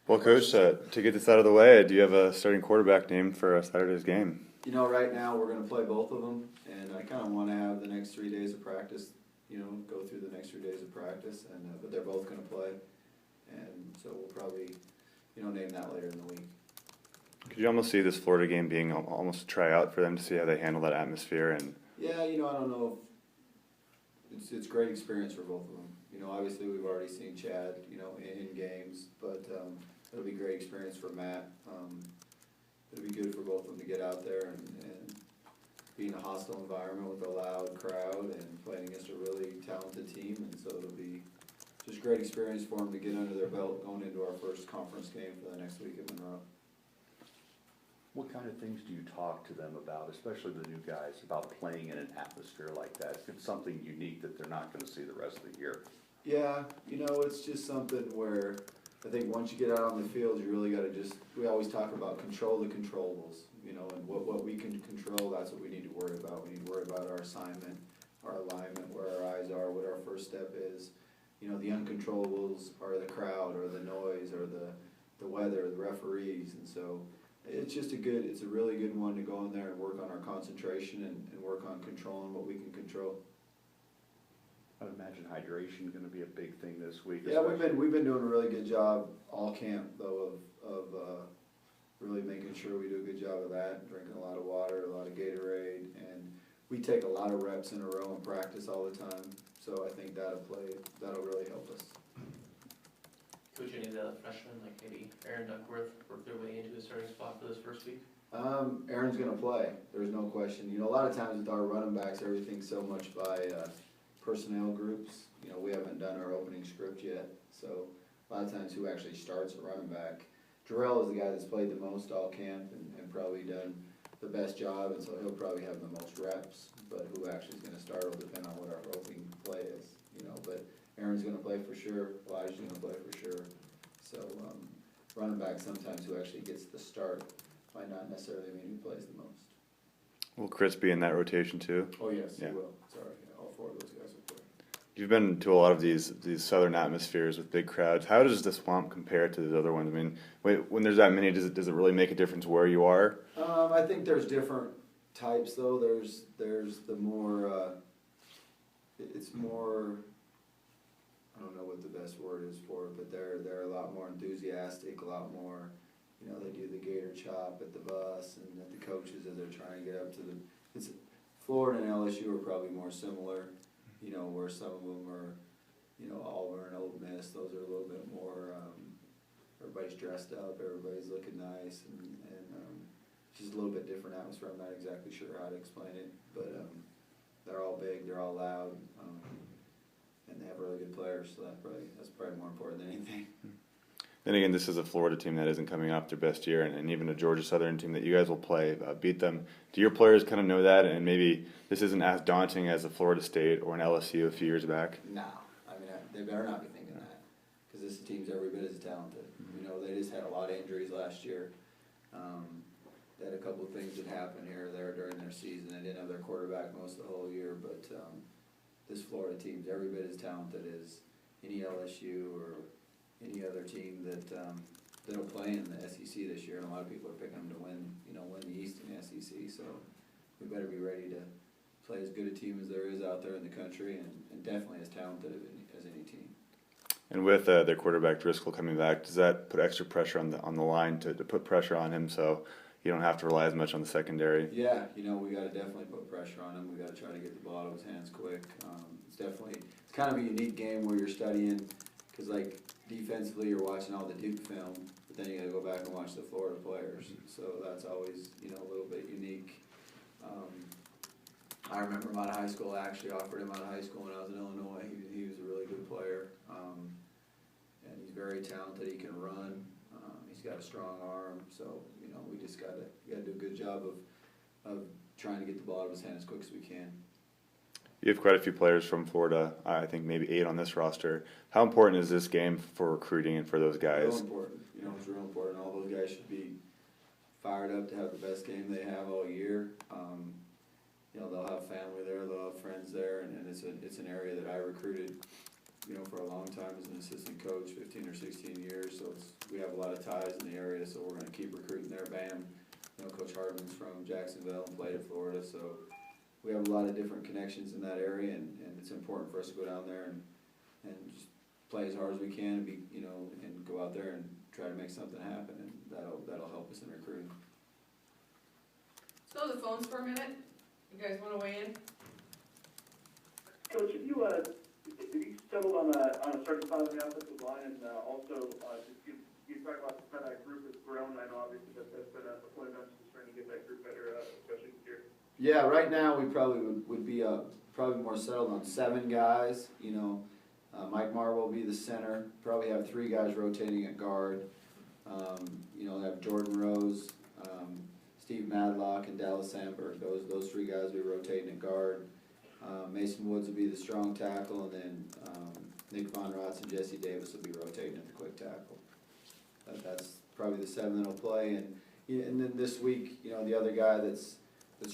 Well, Coach, to get this out of the way, do you have a starting quarterback named for Saturday's game? You know, right now we're going to play both of them, and I kind of want to have the next 3 days of practice, go through the next 3 days of practice, and but they're both going to play, and so we'll probably, name that later in the week. Could you almost see this Florida game being almost a tryout for them to see how they handle that atmosphere? And yeah, I don't know if it's great experience for both of them. Obviously we've already seen Chad, in games, but it'll be a great experience for Matt. It'll be good for both of them to get out there and be in a hostile environment with a loud crowd and playing against a really talented team, and so it'll be just a great experience for them to get under their belt going into our first conference game for the next week at Monroe. What kind of things do you talk to them about, especially the new guys, about playing in an atmosphere like that? It's something unique that they're not going to see the rest of the year. Yeah, it's just something where I think once you get out on the field, you really got to we always talk about control the controllables, and what we can control, that's what we need to worry about. We need to worry about our assignment, our alignment, where our eyes are, what our first step is. The uncontrollables are the crowd or the noise or the weather, the referees, and so it's a really good one to go in there and work on our concentration and work on controlling what we can control. I would imagine hydration going to be a big thing this week. Yeah, we've been doing a really good job all camp though of really making sure we do a good job of that, drinking a lot of water, a lot of Gatorade, and we take a lot of reps in a row in practice all the time. So I think that'll really help us. Coach, any of the freshmen, like maybe Aaron Duckworth, work their way into a starting spot for this first week? Aaron's going to play. There's no question. A lot of times with our running backs, everything's so much by personnel groups. We haven't done our opening script yet, so a lot of times who actually starts a running back. Jarrell is the guy that's played the most all camp and probably done the best job, and so he'll probably have the most reps. But who actually is going to start will depend on what our opening play is. But Aaron's going to play for sure. Elijah's going to play for sure. So running back sometimes who actually gets the start might not necessarily mean who plays the most. will Chris be in that rotation too? Oh yes, Yeah. he will. Sorry, all four of those guys will play. You've been to a lot of these southern atmospheres with big crowds. How does the Swamp compare to the other ones? I mean, when there's that many, does it really make a difference where you are? I think there's different types though. There's the more it's more, I don't know what the best word is for it, but they're a lot more enthusiastic, a lot more, they do the gator chop at the bus and at the coaches as they're trying to get up to it's Florida and LSU are probably more similar, where some of them are, Auburn, Old Miss, those are a little bit more, everybody's dressed up, everybody's looking nice, and just a little bit different atmosphere. I'm not exactly sure how to explain it, but they're all big, they're all loud, and they have really good players, so that's probably more important than anything. Then again, this is a Florida team that isn't coming off their best year, and even a Georgia Southern team that you guys will play beat them. Do your players kind of know that, and maybe this isn't as daunting as a Florida State or an LSU a few years back? No, I mean they better not be thinking that, because this team's every bit as talented. They just had a lot of injuries last year. They had a couple of things that happened here or there during their season. They didn't have their quarterback most of the whole year, but this Florida team's every bit as talented as any LSU or any other team that'll play in the SEC this year, and a lot of people are picking them to win the East in the SEC. So we better be ready to play as good a team as there is out there in the country, and definitely as talented as any team. And with their quarterback Driscoll coming back, does that put extra pressure on the line to put pressure on him so you don't have to rely as much on the secondary? Yeah, we got to definitely put pressure on him. We got to try to get the ball out of his hands quick. It's kind of a unique game where you're studying, because like defensively you're watching all the Duke film, but then you got to go back and watch the Florida players. So that's always a little bit unique. I remember him out of high school. I actually offered him out of high school when I was in Illinois. He was a really good player, and he's very talented. He can run. He's got a strong arm. So we just got to do a good job of trying to get the ball out of his hand as quick as we can. You have quite a few players from Florida, I think maybe 8 on this roster. How important is this game for recruiting and for those guys? Real important. It's real important. All those guys should be fired up to have the best game they have all year. They'll have family there, they'll have friends there, and it's an area that I recruited, for a long time as an assistant coach, 15 or 16 years, so we have a lot of ties in the area, so we're gonna keep recruiting there. Bam, Coach Hardman's from Jacksonville and played at Florida, so we have a lot of different connections in that area, and it's important for us to go down there and just play as hard as we can and be, and go out there and try to make something happen, and that'll help us in recruiting. So the phones for a minute. You guys want to weigh in? Coach, have you settled on a certain spot on the offensive line, and also you talk about how that group has grown? I know obviously that's been a point of emphasis trying to get that group better, especially this year. Yeah, right now we probably would be probably more settled on 7 guys. Mike Marvel will be the center. Probably have 3 guys rotating at guard. They have Jordan Rose, Steve Madlock, and Dallas Sandberg. Those 3 guys will be rotating at guard. Mason Woods will be the strong tackle, and then Nick Von Rotz and Jesse Davis will be rotating at the quick tackle. That's probably the 7 that'll play, and then this week, the other guy that's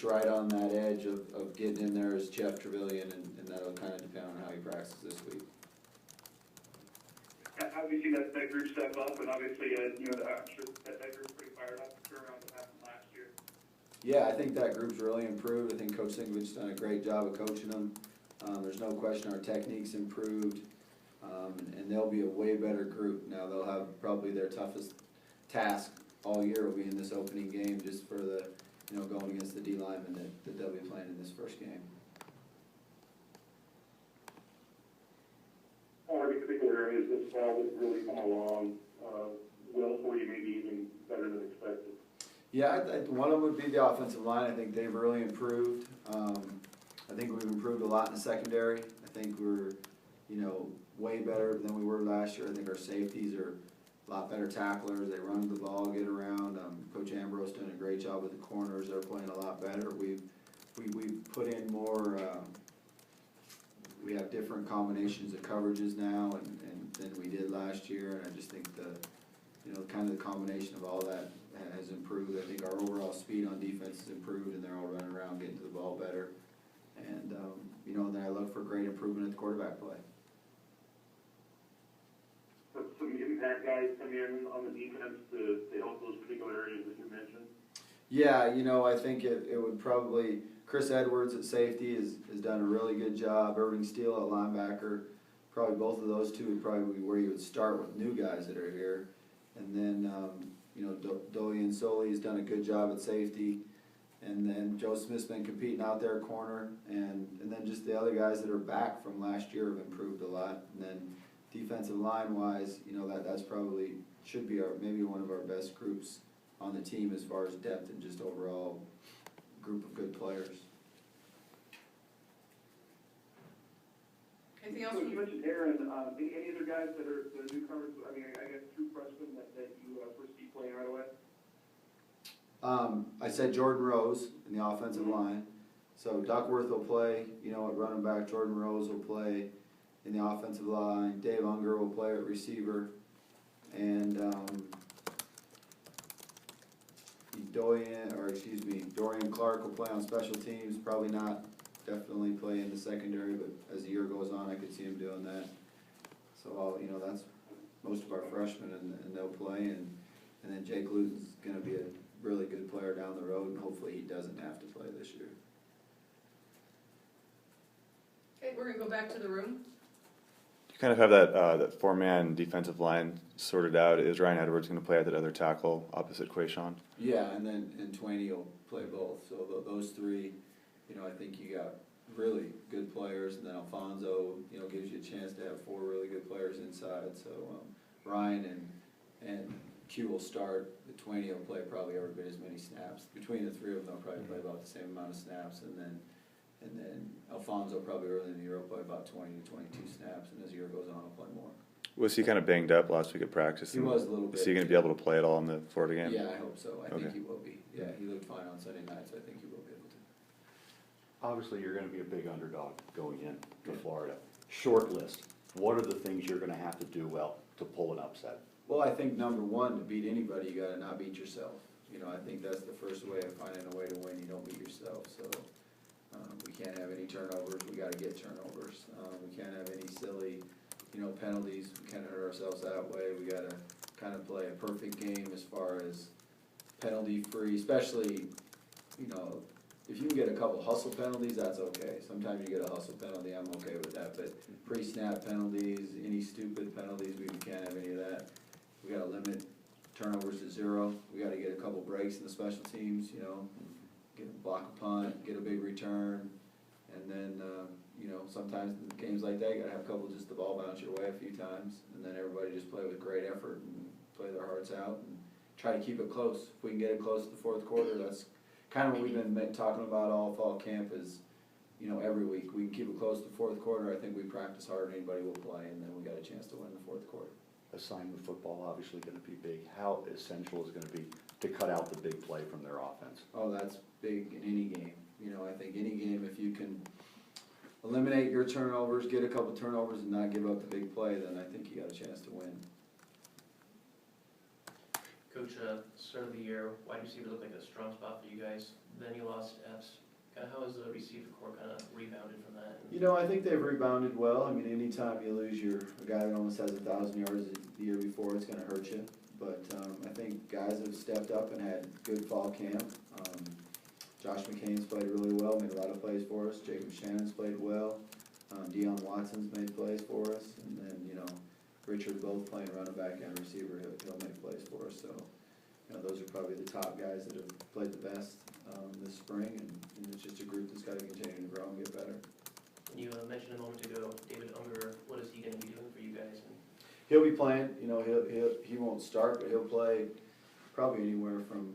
right on that edge of getting in there is Jeff Trevelyan, and that'll kind of depend on how he practices this week. Obviously, that group step up, and obviously, I'm sure that group's pretty fired up to turn around what happened last year. Yeah, I think that group's really improved. I think Coach Sinkovich's done a great job of coaching them. There's no question our technique's improved, and they'll be a way better group. Now, they'll have probably their toughest task all year will be in this opening game, just for the, going against the D linemen that they'll be playing in this first game. Are there any particular areas this fall that really come along well for you, maybe even better than expected? Yeah, one of them would be the offensive line. I think they've really improved. I think we've improved a lot in the secondary. I think we're, way better than we were last year. I think our safeties are a lot better tacklers. They run the ball, get around. Coach Ambrose doing a great job with the corners. They're playing a lot better. We've put in more. We have different combinations of coverages now, and than we did last year. And I just think the combination of all that has improved. I think our overall speed on defense has improved, and they're all running around getting to the ball better. And then I look for great improvement at the quarterback play. Some impact guys come in on the defense to help those particular areas that you mentioned? Yeah, I think it would probably, Chris Edwards at safety has done a really good job. Irving Steele at linebacker, probably both of those two would probably be where you would start with new guys that are here. And then, Dolian Soli has done a good job at safety. And then Joe Smith's been competing out there at corner. And then just the other guys that are back from last year have improved a lot. And then defensive line wise, that's probably should be maybe one of our best groups on the team as far as depth and just overall group of good players. Anything else? So you mentioned Aaron. Any other guys that are newcomers? I mean, I guess true freshmen that you foresee playing right away? I said Jordan Rose in the offensive line. So Duckworth will play, at running back. Jordan Rose will play in the offensive line. Dave Unger will play at receiver. And Dorian Clark will play on special teams. Probably not, definitely play in the secondary, but as the year goes on, I could see him doing that. So, that's most of our freshmen, and they'll play. And then Jake Luton's going to be a really good player down the road, and hopefully he doesn't have to play this year. Okay, we're going to go back to the room. You kind of have that 4-man defensive line sorted out. Is Ryan Edwards going to play at that other tackle opposite Quayshawn? Yeah, and Twaney will play both. So those 3, I think you got really good players, and then Alfonso, gives you a chance to have 4 really good players inside. So Ryan and Q will start. The Twaney will play probably every bit as many snaps. Between the 3 of them, they'll probably play about the same amount of snaps, and then Alfonso probably early in the year will play about 20 to 22 snaps, and as the year goes on, he'll play more. Was he kind of banged up last week at practice? He was a little bit. Is he going to be able to play at all in the Florida game? Yeah, I hope so. I think Okay. he will be. Yeah, he looked fine on Sunday night, so I think he will be able to. Obviously, you're gonna be a big underdog going in to Florida. Short list, what are the things you're gonna have to do well to pull an upset? Well, I think number one, to beat anybody, you gotta not beat yourself. I think that's the first way of finding a way to win. You don't beat yourself. So we can't have any turnovers. We gotta get turnovers. We can't have any silly penalties, we can't hurt ourselves that way. We gotta kind of play a perfect game as far as penalty-free, especially, you know, if you can get a couple hustle penalties, that's okay. Sometimes you get a hustle penalty, I'm okay with that, but pre-snap penalties, any stupid penalties, we can't have any of that. We gotta limit turnovers to 0. We gotta get a couple breaks in the special teams, you know, get a block a punt, get a big return, and then, you know, sometimes in games like that, you gotta have a couple just the ball bounce your way a few times, and then everybody just play with great effort and play their hearts out and try to keep it close. If we can get it close to the fourth quarter, that's kind of what we've been talking about all fall camp is, you know, every week. We can keep it close to the fourth quarter. I think we practice hard, anybody will play, and then we got a chance to win the fourth quarter. Assignment football obviously gonna be big. How essential is it gonna be to cut out the big play from their offense? Oh, that's big in any game. You know, I think any game, if you can eliminate your turnovers, get a couple turnovers and not give up the big play, then I think you got a chance to win. Coach, start of the year, wide receiver looked like a strong spot for you guys. Then you lost Epps. Kind of how has the receiver core kind of rebounded from that? You know, I think they've rebounded well. I mean, anytime you lose a guy that almost has 1,000 yards the year before, it's gonna hurt you. But, I think guys have stepped up and had good fall camp. Josh McCain's played really well, made a lot of plays for us. Jacob Shannon's played well. Deion Watson's made plays for us. And then, you know, Richard both playing running back and receiver, he'll make plays for us. So, you know, those are probably the top guys that have played the best this spring, and it's just a group that's got to continue to grow and get better. You mentioned a moment ago, David Unger, what is he going to be doing for you guys? He'll be playing, you know, he won't start, but he'll play probably anywhere from